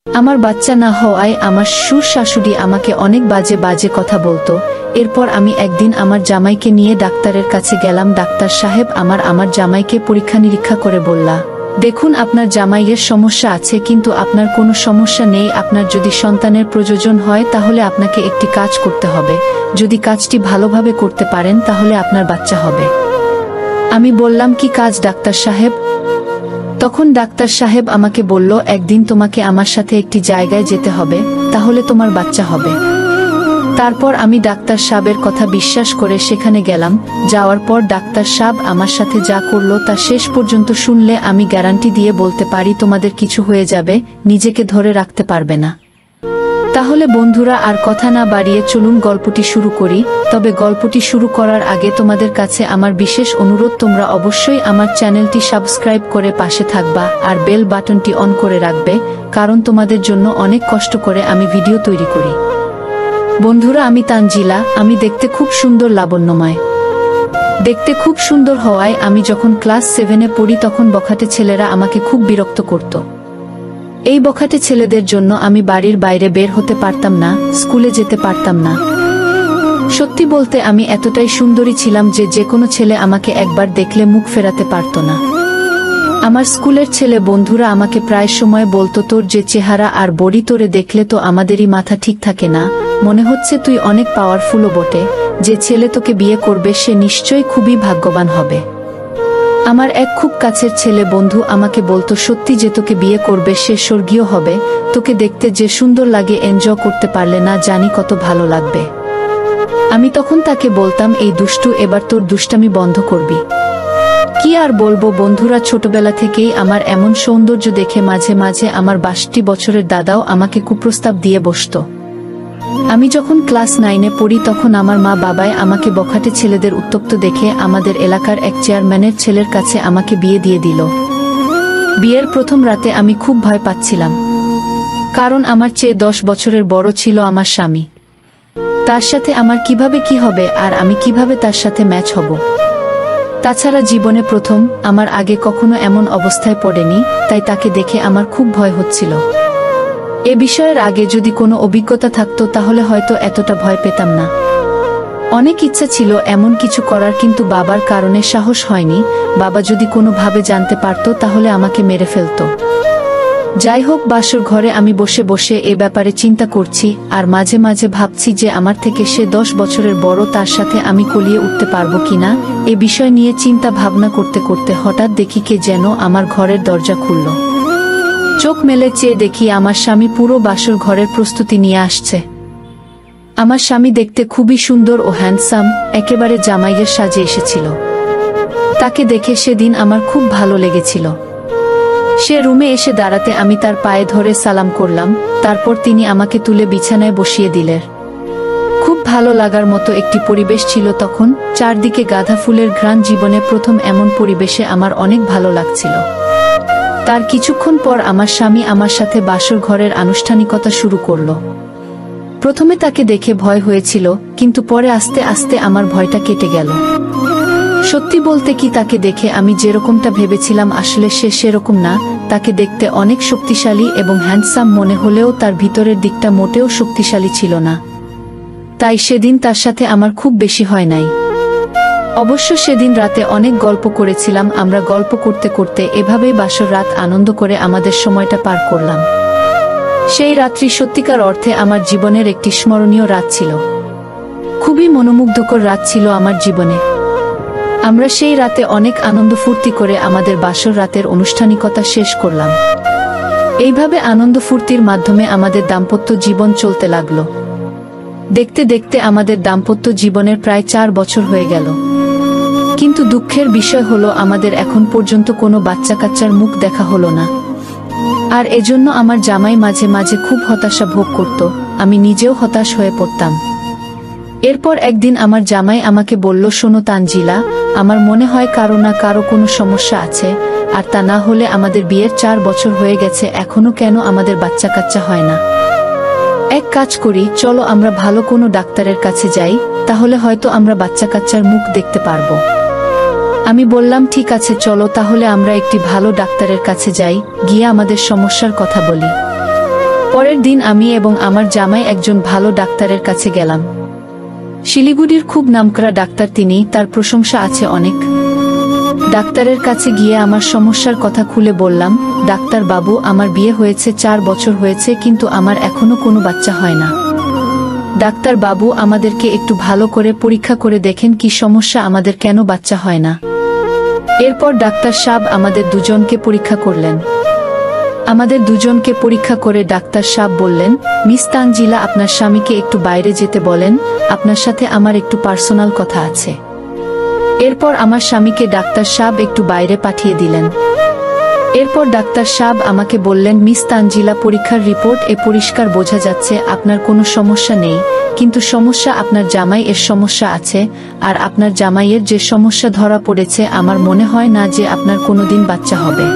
আমার বাচ্চা না হওয়ায় আমার শ্বশুর শাশুড়ি আমাকে অনেক বাজে বাজে কথা বলতো। এরপর আমি একদিন আমার জামাইকে নিয়ে ডাক্তারের কাছে গেলাম। ডাক্তার সাহেব আমার জামাইকে পরীক্ষা নিরীক্ষা করে বললা, দেখুন আপনার জামাইয়ের সমস্যা আছে, কিন্তু আপনার কোনো সমস্যা নেই। আপনার যদি সন্তানের প্রয়োজন হয় তাহলে আপনাকে একটি কাজ করতে হবে, যদি কাজটি ভালোভাবে করতে পারেন তাহলে আপনার বাচ্চা হবে। আমি বললাম, কি কাজ ডাক্তার সাহেব? তখন ডাক্তার সাহেব আমাকে বলল, একদিন তোমাকে আমার সাথে একটি জায়গায় যেতে হবে, তাহলে তোমার বাচ্চা হবে। তারপর আমি ডাক্তার সাহেবের কথা বিশ্বাস করে সেখানে গেলাম। যাওয়ার পর ডাক্তার সাহেব আমার সাথে যা করলো তা শেষ পর্যন্ত শুনলে আমি গ্যারান্টি দিয়ে বলতে পারি তোমাদের কিছু হয়ে যাবে, নিজেকে ধরে রাখতে পারবে না। তাহলে বন্ধুরা আর কথা না বাড়িয়ে চলুন গল্পটি শুরু করি। তবে গল্পটি শুরু করার আগে তোমাদের কাছে আমার বিশেষ অনুরোধ, তোমরা অবশ্যই আমার চ্যানেলটি সাবস্ক্রাইব করে পাশে থাকবা আর বেল বাটনটি অন করে রাখবে, কারণ তোমাদের জন্য অনেক কষ্ট করে আমি ভিডিও তৈরি করি। বন্ধুরা, আমি তানজিলা। আমি দেখতে খুব সুন্দর, লাবণ্যময়। দেখতে খুব সুন্দর হওয়ায় আমি যখন ক্লাস 7-এ পড়ি তখন বখাটে ছেলেরা আমাকে খুব বিরক্ত করত। এই বখাটে ছেলেদের জন্য আমি বাড়ির বাইরে বের হতে পারতাম না, স্কুলে যেতে পারতাম না। সত্যি বলতে আমি এতটাই সুন্দরী ছিলাম যে কোনো ছেলে আমাকে একবার দেখলে মুখ ফেরাতে পারত না। আমার স্কুলের ছেলে বন্ধুরা আমাকে প্রায় সময় বলতো, তোর যে চেহারা আর বডি, তোরে দেখলে তো আমাদেরই মাথা ঠিক থাকে না, মনে হচ্ছে তুই অনেক পাওয়ারফুলও বটে, যে ছেলে তোকে বিয়ে করবে সে নিশ্চয়ই খুবই ভাগ্যবান হবে। আমার এক খুব কাছের ছেলে বন্ধু আমাকে বলতো, সত্যি যে তোকে বিয়ে করবে সে স্বর্গীয় হবে, তোকে দেখতে যে সুন্দর লাগে, এনজয় করতে পারলে না জানি কত ভালো লাগবে। আমি তখন তাকে বলতাম, এই দুষ্টু, এবার তোর দুষ্টামি বন্ধ করবি। কি আর বলবো বন্ধুরা, ছোটবেলা থেকেই আমার এমন সৌন্দর্য দেখে মাঝে মাঝে আমার 62 বছরের দাদাও আমাকে কুপ্রস্তাব দিয়ে বসতো। আমি যখন ক্লাস 9-এ পড়ি তখন আমার মা বাবাই আমাকে বখাটে ছেলেদের উত্তপ্ত দেখে আমাদের এলাকার এক চেয়ারম্যানের ছেলের কাছে আমাকে বিয়ে দিয়ে দিল। বিয়ের প্রথম রাতে আমি খুব ভয় পাচ্ছিলাম, কারণ আমার চেয়ে 10 বছরের বড় ছিল আমার স্বামী। তার সাথে আমার কিভাবে কি হবে আর আমি কিভাবে তার সাথে ম্যাচ হব। তাছাড়া জীবনে প্রথম, আমার আগে কখনো এমন অবস্থায় পড়েনি, তাই তাকে দেখে আমার খুব ভয় হচ্ছিল। এ বিষয়ের আগে যদি কোনো অভিজ্ঞতা থাকতো তাহলে হয়তো এতটা ভয় পেতাম না। অনেক ইচ্ছা ছিল এমন কিছু করার, কিন্তু বাবার কারণে সাহস হয়নি। বাবা যদি কোনোভাবে জানতে পারতো তাহলে আমাকে মেরে ফেলতো। যাই হোক, বাসর ঘরে আমি বসে বসে এ ব্যাপারে চিন্তা করছি আর মাঝে মাঝে ভাবছি যে আমার থেকে সে 10 বছরের বড়, তার সাথে আমি কলিয়ে উঠতে পারবো কিনা। এ বিষয় নিয়ে চিন্তা ভাবনা করতে করতে হঠাৎ দেখি কে যেন আমার ঘরের দরজা খুলল। চোখ মেলে চেয়ে দেখি আমার স্বামী পুরো বাসর ঘরের প্রস্তুতি নিয়ে আসছে। আমার স্বামী দেখতে খুবই সুন্দর ও হ্যান্ডসাম, একেবারে জামাইয়ের সাজে এসেছিল। তাকে দেখে সেদিন আমার খুব ভালো লেগেছিল। সে রুমে এসে দাঁড়াতে আমি তার পায়ে ধরে সালাম করলাম। তারপর তিনি আমাকে তুলে বিছানায় বসিয়ে দিলেন। খুব ভালো লাগার মতো একটি পরিবেশ ছিল তখন, চারদিকে গাঁদা ফুলের ঘ্রাণ। জীবনে প্রথম এমন পরিবেশে আমার অনেক ভালো লাগছিল। তার কিছুক্ষণ পর আমার স্বামী আমার সাথে বাসর ঘরের আনুষ্ঠানিকতা শুরু করল। প্রথমে তাকে দেখে ভয় হয়েছিল, কিন্তু পরে আস্তে আস্তে আমার ভয়টা কেটে গেল। সত্যি বলতে কি, তাকে দেখে আমি যেরকমটা ভেবেছিলাম আসলে সে সেরকম না। তাকে দেখতে অনেক শক্তিশালী এবং হ্যান্ডসাম মনে হলেও তার ভিতরের দিকটা মোটেও শক্তিশালী ছিল না। তাই সেদিন তার সাথে আমার খুব বেশি হয় নাই। অবশ্য সেদিন রাতে অনেক গল্প করেছিলাম। আমরা গল্প করতে করতে এভাবেই বাসর রাত আনন্দ করে আমাদের সময়টা পার করলাম। সেই রাত্রি সত্যিকার অর্থে আমার জীবনের একটি স্মরণীয় রাত ছিল। খুবই মনোমুগ্ধকর রাত ছিল আমার জীবনে। আমরা সেই রাতে অনেক আনন্দ ফুর্তি করে আমাদের বাসর রাতের আনুষ্ঠানিকতা শেষ করলাম। এইভাবে আনন্দ ফুর্তির মাধ্যমে আমাদের দাম্পত্য জীবন চলতে লাগলো। দেখতে দেখতে আমাদের দাম্পত্য জীবনের প্রায় 4 বছর হয়ে গেল। কিন্তু দুঃখের বিষয় হলো, আমাদের এখন পর্যন্ত কোনো বাচ্চা কাচ্চার মুখ দেখা হলো না। আর এজন্য আমার জামাই মাঝে মাঝে খুব হতাশা ভোগ করত, আমি নিজেও হতাশ হয়ে পড়তাম। এরপর একদিন আমার জামাই আমাকে বলল, শোনো তানজিলা, আমার মনে হয় কারো না কারো কোনো সমস্যা আছে, আর তা না হলে আমাদের বিয়ের 4 বছর হয়ে গেছে, এখনো কেন আমাদের বাচ্চা কাচ্চা হয় না। এক কাজ করি, চলো আমরা ভালো কোনো ডাক্তারের কাছে যাই, তাহলে হয়তো আমরা বাচ্চা কাচ্চার মুখ দেখতে পারবো। আমি বললাম, ঠিক আছে চলো তাহলে আমরা একটি ভালো ডাক্তারের কাছে যাই, গিয়ে আমাদের সমস্যার কথা বলি। পরের দিন আমি এবং আমার জামাই একজন ভালো ডাক্তারের কাছে গেলাম। শিলিগুড়ির খুব নামকরা ডাক্তার তিনি, তার প্রশংসা আছে অনেক। ডাক্তারের কাছে গিয়ে আমার সমস্যার কথা খুলে বললাম, ডাক্তার বাবু, আমার বিয়ে হয়েছে 4 বছর হয়েছে, কিন্তু আমার এখনো কোনো বাচ্চা হয় না। ডাক্তার বাবু, আমাদেরকে একটু ভালো করে পরীক্ষা করে দেখেন কি সমস্যা, আমাদের কেন বাচ্চা হয় না। এরপর ডাক্তার সাহেব আমাদের দুজনকে পরীক্ষা করলেন। আমাদের দুজনকে পরীক্ষা করে ডাক্তার সাহেব বললেন, মিস তানজিলা, আপনার স্বামীকে একটু বাইরে যেতে বলেন, আপনার সাথে আমার একটু পার্সোনাল কথা আছে। এরপর আমার স্বামীকে ডাক্তার সাহেব একটু বাইরে পাঠিয়ে দিলেন। এরপর ডাক্তার সাহেব আমাকে বললেন, মিস তানজিলা, পরীক্ষার রিপোর্ট এ পরিষ্কার বোঝা যাচ্ছে আপনার কোনো সমস্যা নেই, কিন্তু সমস্যা আপনার জামাই এর সমস্যা আছে, আর আপনার জামাইয়ের যে সমস্যা ধরা পড়েছে, আমার মনে হয় না যে আপনার কোনোদিন বাচ্চা হবে।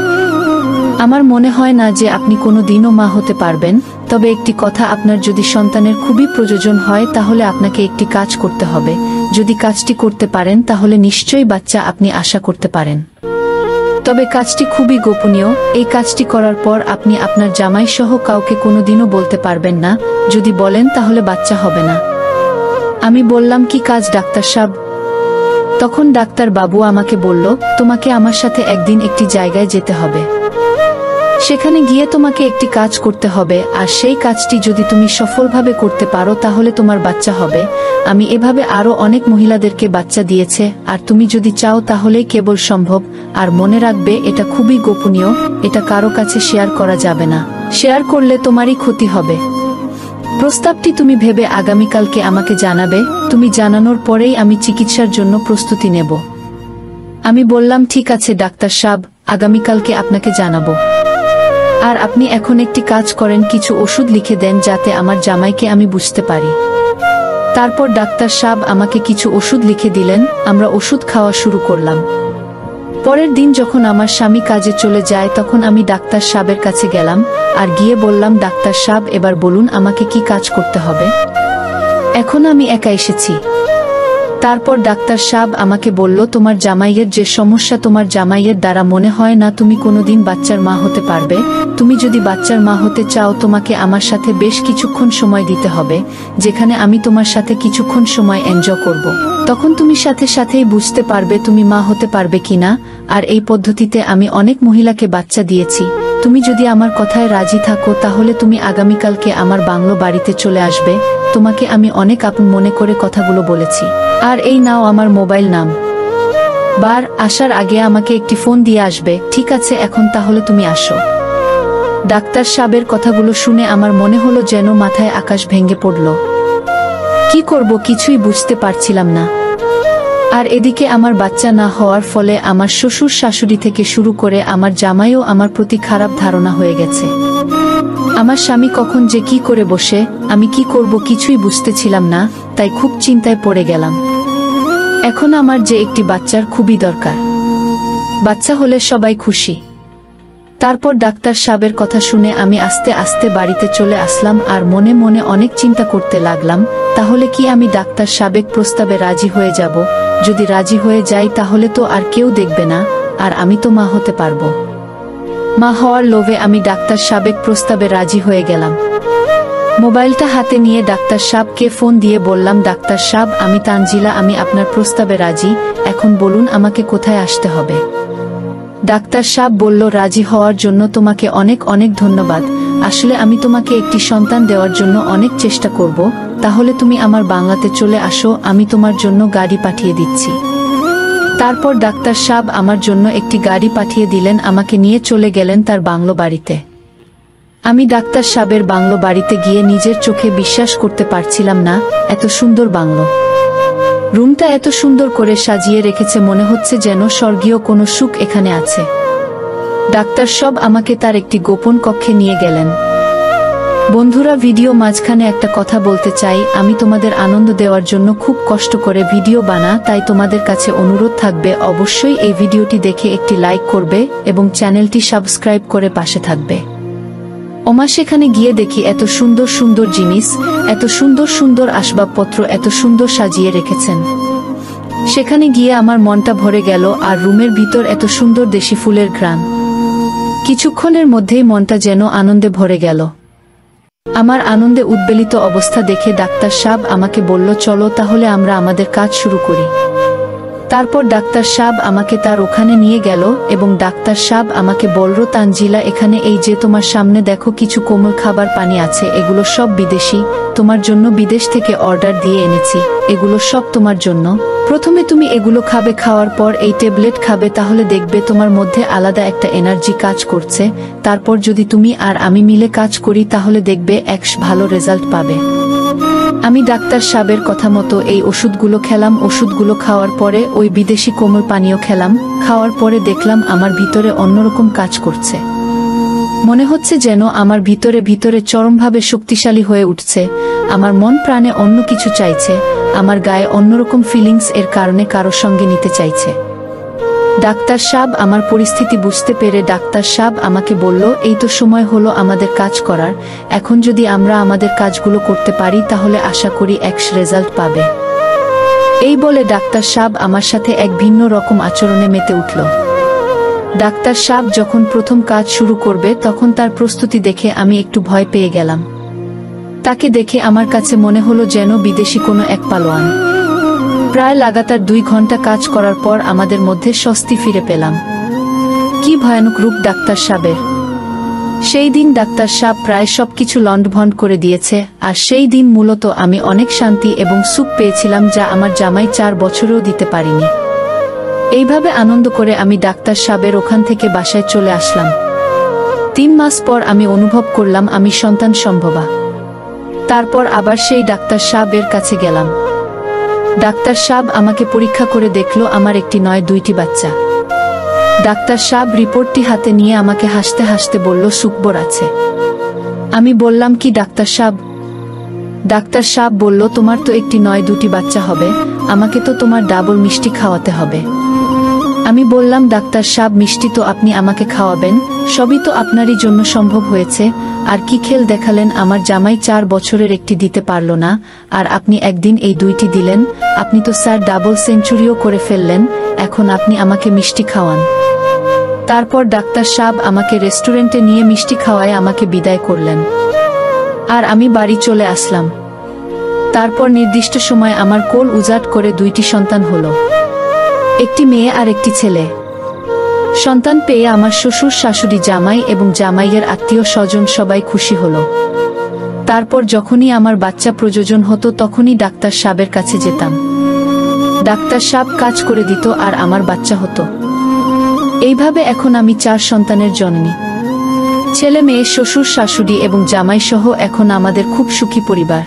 আমার মনে হয় না যে আপনি কোনোদিনও মা হতে পারবেন। তবে একটি কথা, আপনার যদি সন্তানের খুবই প্রয়োজন হয় তাহলে আপনাকে একটি কাজ করতে হবে। যদি কাজটি করতে পারেন তাহলে নিশ্চয়ই বাচ্চা আপনি আশা করতে পারেন। তবে কাজটি খুবই গোপনীয়। এই কাজটি করার পর আপনি আপনার জামাই সহ কাউকে কোনোদিনও বলতে পারবেন না। যদি বলেন তাহলে বাচ্চা হবে না। আমি বললাম, কি কাজ ডাক্তার সাহেব? তখন ডাক্তার বাবু আমাকে বলল, তোমাকে আমার সাথে একদিন একটি জায়গায় যেতে হবে। সেখানে গিয়ে তোমাকে একটি কাজ করতে হবে, আর সেই কাজটি যদি তুমি সফলভাবে করতে পারো তাহলে তোমার বাচ্চা হবে। আমি এভাবে আরো অনেক মহিলাদেরকে বাচ্চা দিয়েছে, আর তুমি যদি চাও তাহলেই কেবল সম্ভব। আর মনে রাখবে, এটা খুবই গোপনীয়, এটা কারো কাছে শেয়ার করা যাবে না। শেয়ার করলে তোমারই ক্ষতি হবে। প্রস্তাবটি তুমি ভেবে আগামীকালকে আমাকে জানাবে। তুমি জানানোর পরেই আমি চিকিৎসার জন্য প্রস্তুতি নেব। আমি বললাম, ঠিক আছে ডাক্তার সাহেব, আগামীকালকে আপনাকে জানাবো। আর আপনি এখন একটি কাজ করেন, কিছু ওষুধ লিখে দেন যাতে আমার জামাইকে আমি বুঝতে পারি। তারপর ডাক্তার সাহেব আমাকে কিছু ওষুধ লিখে দিলেন। আমরা ওষুধ খাওয়া শুরু করলাম। পরের দিন যখন আমার স্বামী কাজে চলে যায় তখন আমি ডাক্তার সাহেবের কাছে গেলাম, আর গিয়ে বললাম, ডাক্তার সাহেব, এবার বলুন আমাকে কি কাজ করতে হবে। এখন আমি একা এসেছি। তারপর ডাক্তার সাহেব আমাকে বলল, তোমার জামাইয়ের যে সমস্যা, তোমার জামাইয়ের দ্বারা মনে হয় না তুমি কোনোদিন বাচ্চার মা হতে পারবে। তুমি যদি বাচ্চার মা হতে চাও তোমাকে আমার সাথে বেশ কিছুক্ষণ সময় দিতে হবে, যেখানে আমি তোমার সাথে কিছুক্ষণ সময় এনজয় করব। তখন তুমি সাথে সাথেই বুঝতে পারবে তুমি মা হতে পারবে কিনা। আর এই পদ্ধতিতে আমি অনেক মহিলাকে বাচ্চা দিয়েছি। তুমি যদি আমার কথায় রাজি থাকো তাহলে তুমি আগামীকালকে আমার বাংলো বাড়িতে চলে আসবে। তোমাকে আমি অনেক আপন মনে করে কথাগুলো বলেছি। আর এই নাও আমার মোবাইল নাম্বার, আসার আগে আমাকে একটি ফোন দিয়ে আসবে। ঠিক আছে, এখন তাহলে তুমি আসো। ডাক্তার সাহেবের কথাগুলো শুনে আমার মনে হলো যেন মাথায় আকাশ ভেঙে পড়ল। কি করব কিছুই বুঝতে পারছিলাম না। আর এদিকে আমার বাচ্চা না হওয়ার ফলে আমার শ্বশুর শাশুড়ি থেকে শুরু করে আমার জামাইও আমার প্রতি খারাপ ধারণা হয়ে গেছে। আমার স্বামী কখন যে কি করে বসে, আমি কি করব কিছুই বুঝতেছিলাম না, তাই খুব চিন্তায় পড়ে গেলাম। এখন আমার যে একটি বাচ্চার খুবই দরকার। বাচ্চা হলে সবাই খুশি। তারপর ডাক্তার সাহেবের কথা শুনে আমি আস্তে আস্তে বাড়িতে চলে আসলাম, আর মনে মনে অনেক চিন্তা করতে লাগলাম, তাহলে কি আমি ডাক্তার সাহেবের প্রস্তাবে রাজি হয়ে যাব? যদি রাজি হয়ে যাই তাহলে তো আর কেউ দেখবে না, আর আমি তো মা হতে পারবো। মা হওয়ার লোভে আমি ডাক্তার সাহেবের প্রস্তাবে রাজি হয়ে গেলাম। মোবাইলটা হাতে নিয়ে ডাক্তার সাহেবকে ফোন দিয়ে বললাম, ডাক্তার সাহেব, আমি তানজিলা, আমি আপনার প্রস্তাবে রাজি। এখন বলুন আমাকে কোথায় আসতে হবে। ডাক্তার সাহেব বলল, রাজি হওয়ার জন্য তোমাকে অনেক অনেক ধন্যবাদ। আসলে আমি তোমাকে একটি সন্তান দেওয়ার জন্য অনেক চেষ্টা করব। তাহলে তুমি আমার বাংলাতে চলে আসো, আমি তোমার জন্য গাড়ি পাঠিয়ে দিচ্ছি। তারপর ডাক্তার সাহেব আমার জন্য একটি গাড়ি পাঠিয়ে দিলেন, আমাকে নিয়ে চলে গেলেন তার বাংলো বাড়িতে। আমি ডাক্তার সাহেবের বাংলো বাড়িতে গিয়ে নিজের চোখে বিশ্বাস করতে পারছিলাম না, এত সুন্দর বাংলো। রুমটা এত সুন্দর করে সাজিয়ে রেখেছে, মনে হচ্ছে যেন স্বর্গীয় কোনো সুখ এখানে আছে। ডাক্তার সাহেব আমাকে তার একটি গোপন কক্ষে নিয়ে গেলেন। বন্ধুরা, ভিডিও মাঝখানে একটা কথা বলতে চাই। আমি তোমাদের আনন্দ দেওয়ার জন্য খুব কষ্ট করে ভিডিও বানা, তাই তোমাদের কাছে অনুরোধ থাকবে অবশ্যই এই ভিডিওটি দেখে একটি লাইক করবে এবং চ্যানেলটি সাবস্ক্রাইব করে পাশে থাকবে। ওমা, সেখানে গিয়ে দেখি এত সুন্দর সুন্দর জিনিস, এত সুন্দর সুন্দর আসবাবপত্র এত সুন্দর সাজিয়ে রেখেছেন। সেখানে গিয়ে আমার মনটা ভরে গেল, আর রুমের ভিতর এত সুন্দর দেশি ফুলের ঘ্রাণ। কিছুক্ষণের মধ্যেই মনটা যেন আনন্দে ভরে গেল। আমার আনন্দে উদ্বেলিত অবস্থা দেখে ডাক্তার সাহেব আমাকে বলল, চলো তাহলে আমরা আমাদের কাজ শুরু করি। তারপর ডাক্তার সাহেব আমাকে তার ওখানে নিয়ে গেল এবং ডাক্তার সাহেব আমাকে বলল, তানজিলা, এখানে এই যে তোমার সামনে দেখো কিছু কোমল খাবার পানি আছে, এগুলো সব বিদেশি, তোমার জন্য বিদেশ থেকে অর্ডার দিয়ে এনেছি, এগুলো সব তোমার জন্য। প্রথমে তুমি এগুলো খাবে, খাওয়ার পর এই ট্যাবলেট খাবে, তাহলে দেখবে তোমার মধ্যে আলাদা একটা এনার্জি কাজ করছে। তারপর যদি তুমি আর আমি মিলে কাজ করি তাহলে দেখবে ভালো রেজাল্ট পাবে। আমি ডাক্তার সাহেবের কথা মতো এই ওষুধগুলো খেলাম। ওষুধগুলো খাওয়ার পরে ওই বিদেশি কোমল পানীয় খেলাম। খাওয়ার পরে দেখলাম আমার ভিতরে অন্যরকম কাজ করছে। মনে হচ্ছে যেন আমার ভিতরে চরমভাবে শক্তিশালী হয়ে উঠছে। আমার মন প্রাণে অন্য কিছু চাইছে। আমার গায়ে অন্যরকম ফিলিংস, এর কারণে কারো সঙ্গে নিতে চাইছে। ডাক্তার সাহেব আমার পরিস্থিতি বুঝতে পেরে ডাক্তার সাহেব আমাকে বলল, এই তো সময় হলো আমাদের কাজ করার। এখন যদি আমরা আমাদের কাজগুলো করতে পারি তাহলে আশা করি রেজাল্ট পাবে। এই বলে ডাক্তার সাহেব আমার সাথে এক ভিন্ন রকম আচরণে মেতে উঠল। ডাক্তার সাহেব যখন প্রথম কাজ শুরু করবে তখন তার প্রস্তুতি দেখে আমি একটু ভয় পেয়ে গেলাম। তাকে দেখে আমার কাছে মনে হলো যেন বিদেশি কোনো এক পালোয়ান। প্রায় লাগাতার 2 ঘন্টা কাজ করার পর আমাদের মধ্যে স্বস্তি ফিরে পেলাম। কি ভয়ানক রূপ ডাক্তার সাহেবের! সেই দিন ডাক্তার সাহেব প্রায় সবকিছু লন্ডভন্ড করে দিয়েছে। আর সেই দিন মূলত আমি অনেক শান্তি এবং সুখ পেয়েছিলাম, যা আমার জামাই 4 বছরেও দিতে পারিনি। এইভাবে আনন্দ করে আমি ডাক্তার সাহেবের ওখান থেকে বাসায় চলে আসলাম। 3 মাস পর আমি অনুভব করলাম আমি সন্তান সম্ভবা। তারপর আবার সেই ডাক্তার সাহেবের কাছে গেলাম। ডাক্তার সাহেব আমাকে পরীক্ষা করে দেখলো আমার একটি নয় 2টি বাচ্চা। ডাক্তার সাহেব রিপোর্টটি হাতে নিয়ে আমাকে হাসতে হাসতে বলল, সুখবর আছে। আমি বললাম, কি ডাক্তার সাহেব? ডাক্তার সাহেব বলল, তোমার তো একটি নয় 2টি বাচ্চা হবে, আমাকে তো তোমার ডাবল মিষ্টি খাওয়াতে হবে। আমি বললাম, ডাক্তার সাহেব, মিষ্টি তো আপনি আমাকে খাওয়াবেন, সবই তো আপনারই জন্য সম্ভব হয়েছে। আর কি খেল দেখালেন, আমার জামাই 4 বছরের একটি দিতে পারল না, আর আপনি একদিন এই 2টি দিলেন। আপনি তো স্যার ডাবল সেঞ্চুরিও করে ফেললেন, এখন আপনি আমাকে মিষ্টি খাওয়ান। তারপর ডাক্তার সাহেব আমাকে রেস্টুরেন্টে নিয়ে মিষ্টি খাওয়ায় আমাকে বিদায় করলেন। আর আমি বাড়ি চলে আসলাম। তারপর নির্দিষ্ট সময় আমার কোল উজাট করে 2টি সন্তান হলো, একটি মেয়ে আর একটি ছেলে। সন্তান পেয়ে আমার শ্বশুর, শাশুড়ি, জামাই এবং জামাইয়ের আত্মীয় স্বজন সবাই খুশি হলো। তারপর যখনই আমার বাচ্চা প্রয়োজন হতো তখনই ডাক্তার সাহেবের কাছে যেতাম। ডাক্তার সাহেব কাজ করে দিত আর আমার বাচ্চা হতো। এইভাবে এখন আমি 4 সন্তানের জননী। ছেলে মেয়ে, শ্বশুর, শাশুড়ি এবং জামাই সহ এখন আমাদের খুব সুখী পরিবার।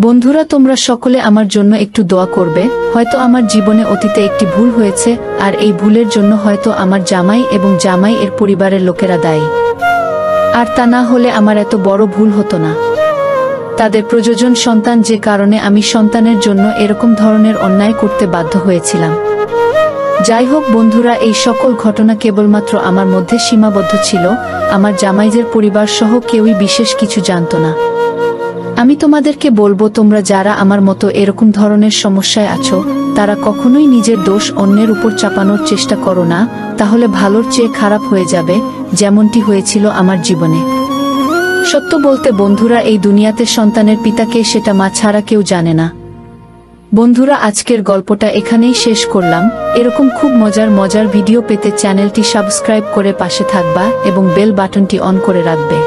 বন্ধুরা, তোমরা সকলে আমার জন্য একটু দোয়া করবে। হয়তো আমার জীবনে অতীতে একটি ভুল হয়েছে, আর এই ভুলের জন্য হয়তো আমার জামাই এবং জামাই এর পরিবারের লোকেরা দায়ী। আর তা না হলে আমার এত বড় ভুল হতো না। তাদের প্রয়োজন সন্তান, যে কারণে আমি সন্তানের জন্য এরকম ধরনের অন্যায় করতে বাধ্য হয়েছিলাম। যাই হোক বন্ধুরা, এই সকল ঘটনা কেবলমাত্র আমার মধ্যে সীমাবদ্ধ ছিল। আমার জামাইদের পরিবার সহ কেউই বিশেষ কিছু জানত না। আমি তোমাদেরকে বলবো, তোমরা যারা আমার মতো এরকম ধরনের সমস্যায় আছো, তারা কখনোই নিজের দোষ অন্যের উপর চাপানোর চেষ্টা করো না, তাহলে ভালোর চেয়ে খারাপ হয়ে যাবে, যেমনটি হয়েছিল আমার জীবনে। সত্য বলতে বন্ধুরা, এই দুনিয়াতে সন্তানের পিতাকে, সেটা মা ছাড়া কেউ জানে না। বন্ধুরা, আজকের গল্পটা এখানেই শেষ করলাম। এরকম খুব মজার ভিডিও পেতে চ্যানেলটি সাবস্ক্রাইব করে পাশে থাকবা এবং বেল বাটনটি অন করে রাখবে।